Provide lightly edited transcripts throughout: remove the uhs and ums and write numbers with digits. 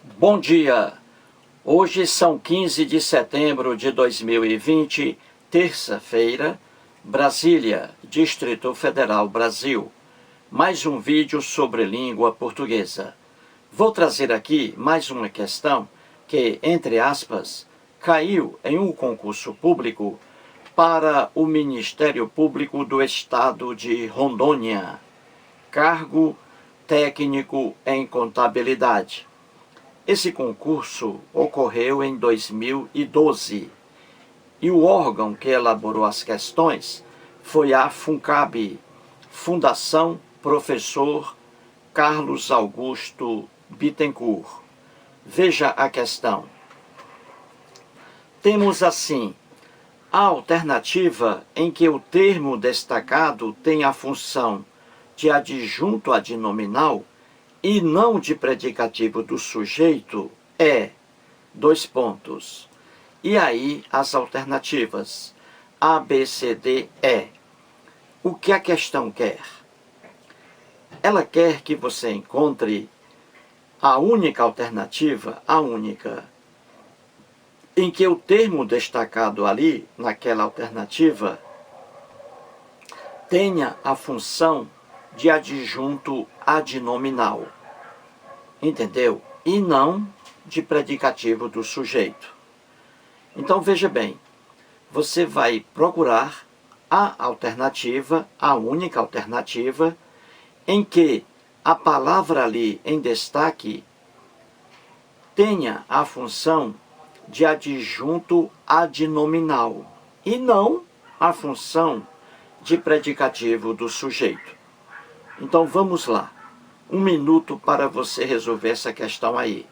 Bom dia! Hoje são 15 de setembro de 2020, terça-feira, Brasília, Distrito Federal, Brasil. Mais um vídeo sobre língua portuguesa. Vou trazer aqui mais uma questão que, entre aspas, caiu em um concurso público para o Ministério Público do Estado de Rondônia. Cargo técnico em contabilidade. Esse concurso ocorreu em 2012 e o órgão que elaborou as questões foi a FUNCAB, Fundação Professor Carlos Augusto Bittencourt. Veja a questão. Temos assim a alternativa em que o termo destacado tem a função de adjunto adnominal e não de predicativo do sujeito é, E aí as alternativas, A, B, C, D, E. O que a questão quer? Ela quer que você encontre a única alternativa, em que o termo destacado ali, naquela alternativa, tenha a função de adjunto adnominal, entendeu? E não de predicativo do sujeito. Então veja bem, você vai procurar a alternativa, a única alternativa, em que a palavra ali em destaque tenha a função de adjunto adnominal e não a função de predicativo do sujeito. Então vamos lá. 1 minuto para você resolver essa questão aí.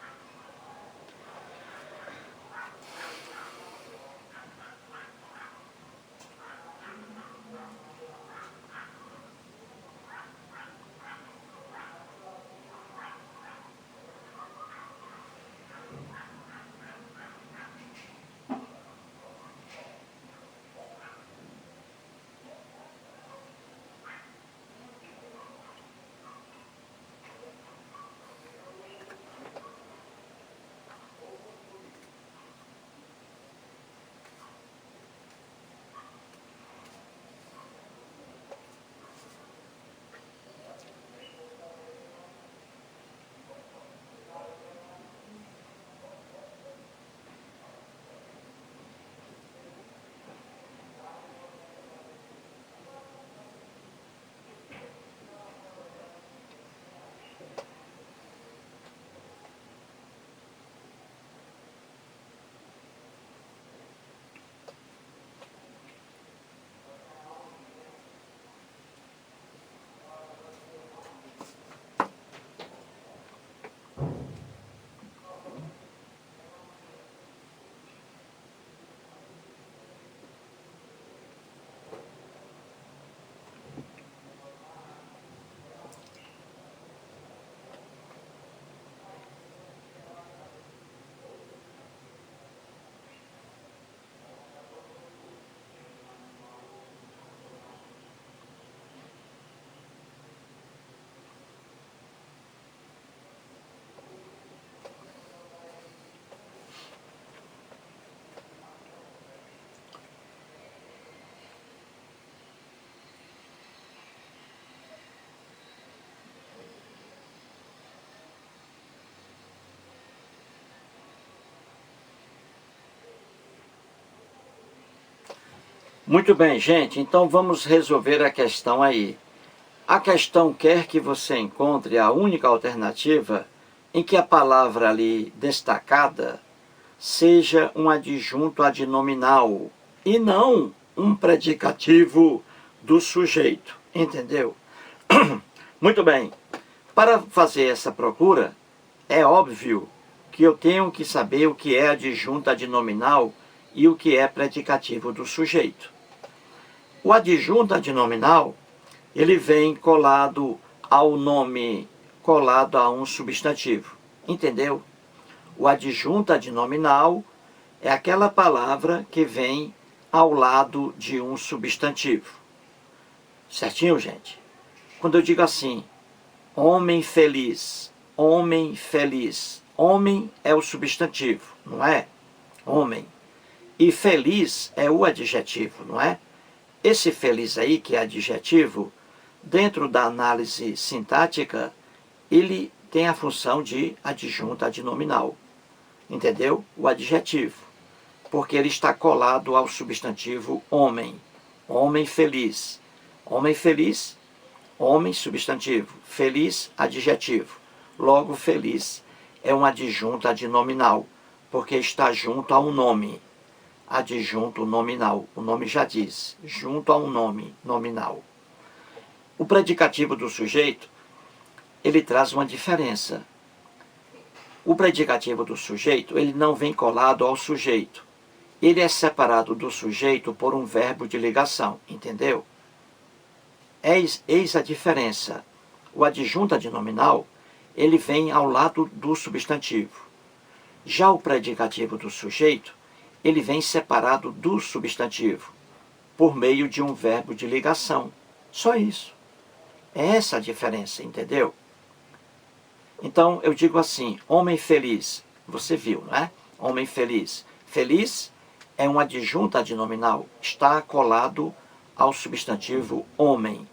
Muito bem, gente, então vamos resolver a questão aí. A questão quer que você encontre a única alternativa em que a palavra ali destacada seja um adjunto adnominal e não um predicativo do sujeito, entendeu? Muito bem, para fazer essa procura, é óbvio que eu tenho que saber o que é adjunto adnominal e o que é predicativo do sujeito. O adjunto adnominal, ele vem colado ao nome, colado a um substantivo, entendeu? O adjunto adnominal é aquela palavra que vem ao lado de um substantivo. Certinho, gente? Quando eu digo assim, homem feliz, Homem é o substantivo, não é? Homem. E feliz é o adjetivo, não é? Esse feliz aí, que é adjetivo, dentro da análise sintática, ele tem a função de adjunta adnominal. Entendeu? O adjetivo. Porque ele está colado ao substantivo homem. Homem feliz. Homem feliz, homem substantivo. Feliz, adjetivo. Logo, feliz é um adjunto adnominal, porque está junto a um nome. Adjunto nominal. O nome já diz. Junto a um nome nominal. O predicativo do sujeito, ele traz uma diferença. O predicativo do sujeito, ele não vem colado ao sujeito. Ele é separado do sujeito por um verbo de ligação, entendeu? Eis a diferença. O adjunto adnominal, ele vem ao lado do substantivo. Já o predicativo do sujeito, ele vem separado do substantivo, por meio de um verbo de ligação. Só isso. É essa a diferença, entendeu? Então, eu digo assim, homem feliz. Você viu, não é? Homem feliz. Feliz é um adjunto adnominal. Está colado ao substantivo homem.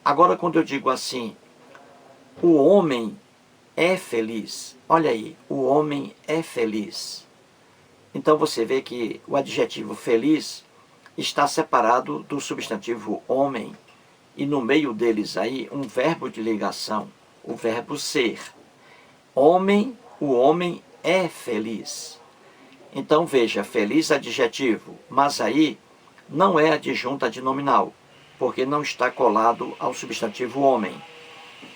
Agora, quando eu digo assim, o homem é feliz. Olha aí, o homem é feliz. Então, você vê que o adjetivo feliz está separado do substantivo homem. E no meio deles aí, um verbo de ligação, o verbo ser. Homem, o homem é feliz. Então veja, feliz adjetivo, mas aí não é adjunto adnominal, porque não está colado ao substantivo homem.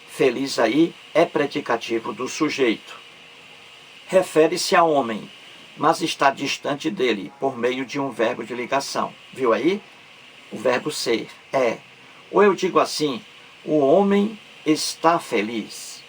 Feliz aí é predicativo do sujeito. Refere-se a homem, mas está distante dele por meio de um verbo de ligação. Viu aí? O verbo ser, é. Ou eu digo assim, o homem está feliz.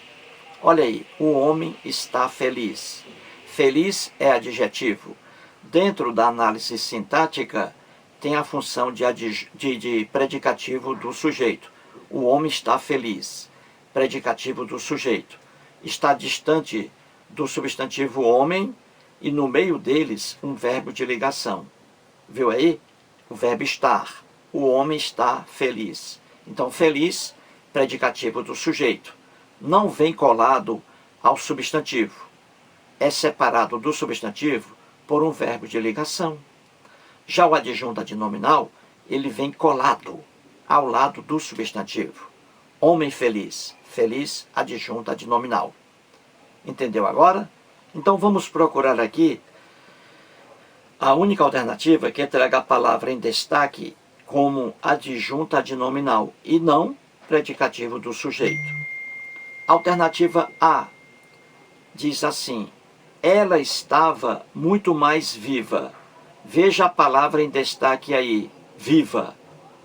Olha aí, o homem está feliz. Feliz é adjetivo. Dentro da análise sintática, tem a função de predicativo do sujeito. O homem está feliz. Predicativo do sujeito. Está distante do substantivo homem e no meio deles um verbo de ligação. Viu aí? O verbo estar. O homem está feliz. Então, feliz, predicativo do sujeito. Não vem colado ao substantivo. É separado do substantivo por um verbo de ligação. Já o adjunto adnominal, ele vem colado ao lado do substantivo. Homem feliz. Feliz, adjunto adnominal. Entendeu agora? Então vamos procurar aqui a única alternativa que entrega a palavra em destaque como adjunto adnominal e não predicativo do sujeito. Alternativa A diz assim, ela estava muito mais viva. Veja a palavra em destaque aí, viva,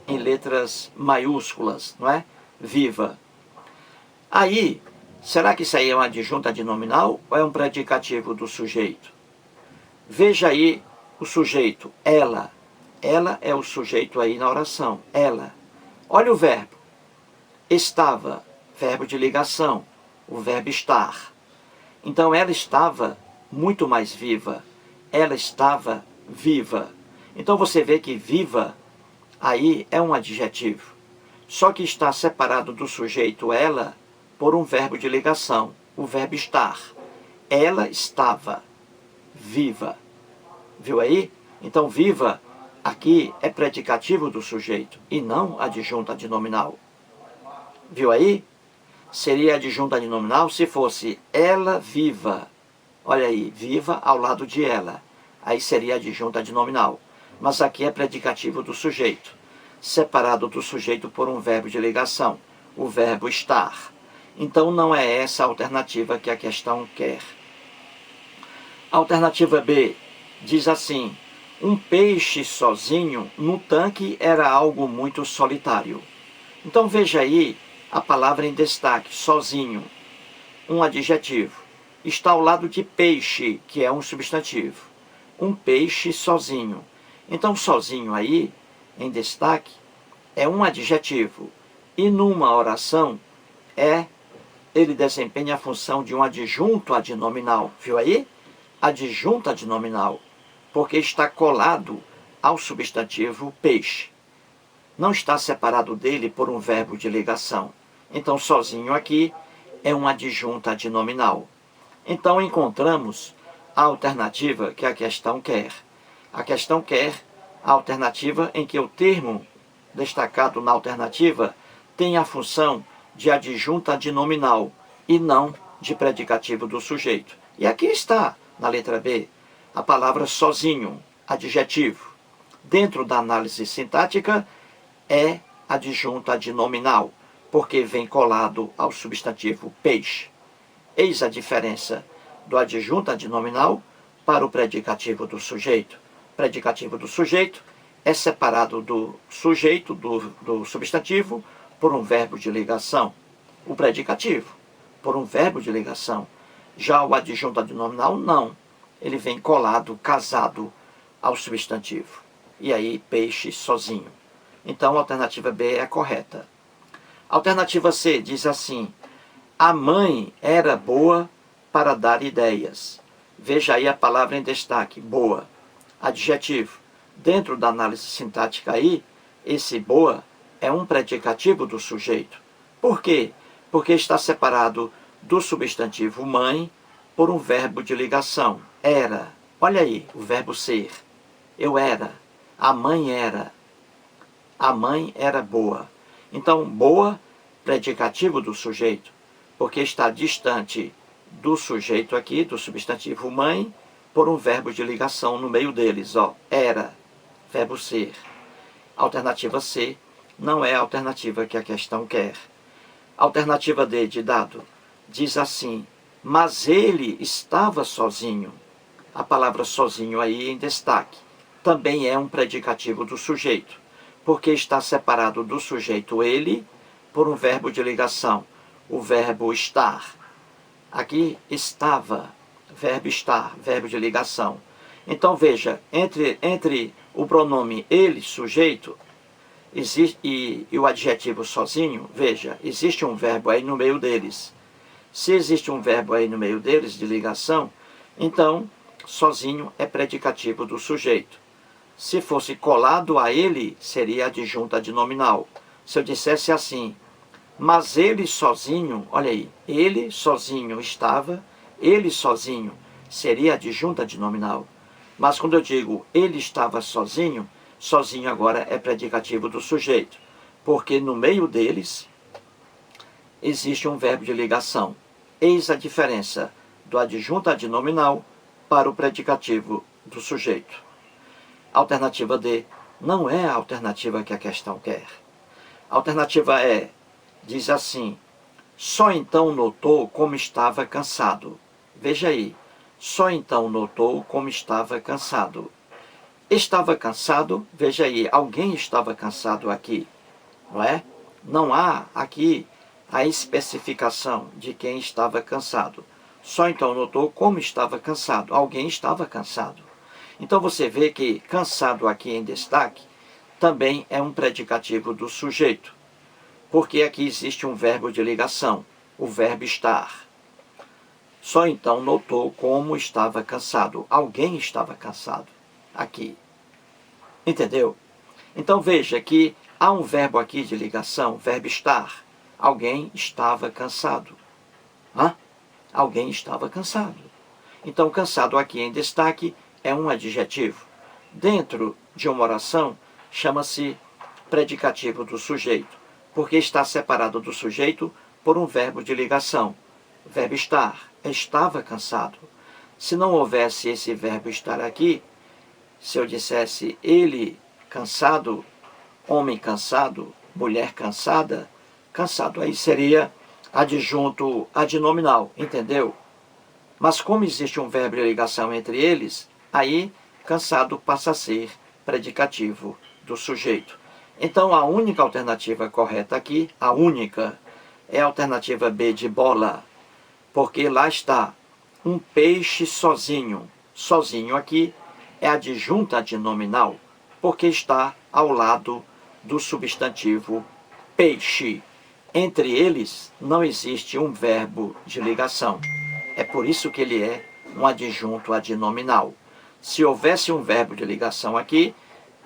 em letras maiúsculas, não é? Viva. Aí, será que isso aí é um adjunto adnominal ou é um predicativo do sujeito? Veja aí o sujeito, ela. Ela é o sujeito aí na oração, ela. Olha o verbo, estava, verbo de ligação, o verbo estar. Então, ela estava muito mais viva. Ela estava viva. Então, você vê que viva aí é um adjetivo. Só que está separado do sujeito ela por um verbo de ligação, o verbo estar. Ela estava viva. Viu aí? Então, viva aqui é predicativo do sujeito e não adjunto adnominal. Viu aí? Seria adjunto adnominal se fosse ela viva. Olha aí, viva ao lado de ela. Aí seria adjunto adnominal. Mas aqui é predicativo do sujeito, separado do sujeito por um verbo de ligação, o verbo estar. Então não é essa a alternativa que a questão quer. A alternativa B diz assim, um peixe sozinho no tanque era algo muito solitário. Então veja aí a palavra em destaque, sozinho, um adjetivo. Está ao lado de peixe, que é um substantivo. Um peixe sozinho. Então, sozinho aí, em destaque, é um adjetivo. E numa oração, é ele desempenha a função de um adjunto adnominal. Viu aí? Adjunto adnominal, porque está colado ao substantivo peixe. Não está separado dele por um verbo de ligação. Então, sozinho aqui é um adjunto adnominal. Então, encontramos a alternativa que a questão quer. A questão quer a alternativa em que o termo destacado na alternativa tem a função de adjunto adnominal e não de predicativo do sujeito. E aqui está, na letra B, a palavra sozinho, adjetivo. Dentro da análise sintática, é adjunto adnominal, porque vem colado ao substantivo peixe. Eis a diferença do adjunto adnominal para o predicativo do sujeito. O predicativo do sujeito é separado do sujeito, do substantivo, por um verbo de ligação. O predicativo, por um verbo de ligação. Já o adjunto adnominal, não. Ele vem colado, casado ao substantivo. E aí, peixe sozinho. Então, a alternativa B é a correta. A alternativa C diz assim: a mãe era boa para dar ideias. Veja aí a palavra em destaque, boa. Adjetivo. Dentro da análise sintática aí, esse boa é um predicativo do sujeito. Por quê? Porque está separado do substantivo mãe por um verbo de ligação, era. Olha aí, o verbo ser. Eu era. A mãe era. A mãe era boa. Então, boa, predicativo do sujeito, porque está distante do sujeito aqui, do substantivo mãe, por um verbo de ligação no meio deles, ó, era, verbo ser. Alternativa C não é a alternativa que a questão quer. Alternativa D de dado diz assim: mas ele estava sozinho. A palavra sozinho aí em destaque também é um predicativo do sujeito, porque está separado do sujeito ele por um verbo de ligação, o verbo estar. Aqui estava, verbo estar, verbo de ligação. Então veja, entre o pronome ele, sujeito, e o adjetivo sozinho, veja, existe um verbo aí no meio deles. Se existe um verbo aí no meio deles, de ligação, então sozinho é predicativo do sujeito. Se fosse colado a ele, seria adjunto adnominal. Se eu dissesse assim: mas ele sozinho, olha aí, ele sozinho estava, ele sozinho seria adjunto adnominal. Mas quando eu digo ele estava sozinho, sozinho agora é predicativo do sujeito, porque no meio deles existe um verbo de ligação. Eis a diferença do adjunto adnominal para o predicativo do sujeito. A alternativa D não é a alternativa que a questão quer. A alternativa E diz assim: só então notou como estava cansado. Veja aí, só então notou como estava cansado. Estava cansado, veja aí, alguém estava cansado aqui, não é? Não há aqui a especificação de quem estava cansado. Só então notou como estava cansado. Alguém estava cansado. Então você vê que cansado aqui em destaque também é um predicativo do sujeito, porque aqui existe um verbo de ligação, o verbo estar. Só então notou como estava cansado. Alguém estava cansado aqui. Entendeu? Então veja que há um verbo aqui de ligação, verbo estar. Alguém estava cansado. Hã? Alguém estava cansado. Então, cansado aqui em destaque é um adjetivo. Dentro de uma oração, chama-se predicativo do sujeito, porque está separado do sujeito por um verbo de ligação. Verbo estar. Estava cansado. Se não houvesse esse verbo estar aqui, se eu dissesse ele cansado, homem cansado, mulher cansada, cansado aí seria adjunto adnominal, entendeu? Mas como existe um verbo de ligação entre eles, aí cansado passa a ser predicativo do sujeito. Então a única alternativa correta aqui, a única, é a alternativa B de bola, porque lá está um peixe sozinho. Sozinho aqui é adjunto adnominal, porque está ao lado do substantivo peixe. Entre eles não existe um verbo de ligação. É por isso que ele é um adjunto adnominal. Se houvesse um verbo de ligação aqui,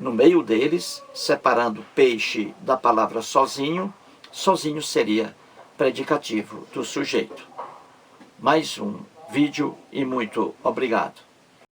no meio deles, separando peixe da palavra sozinho, sozinho seria predicativo do sujeito. Mais um vídeo e muito obrigado.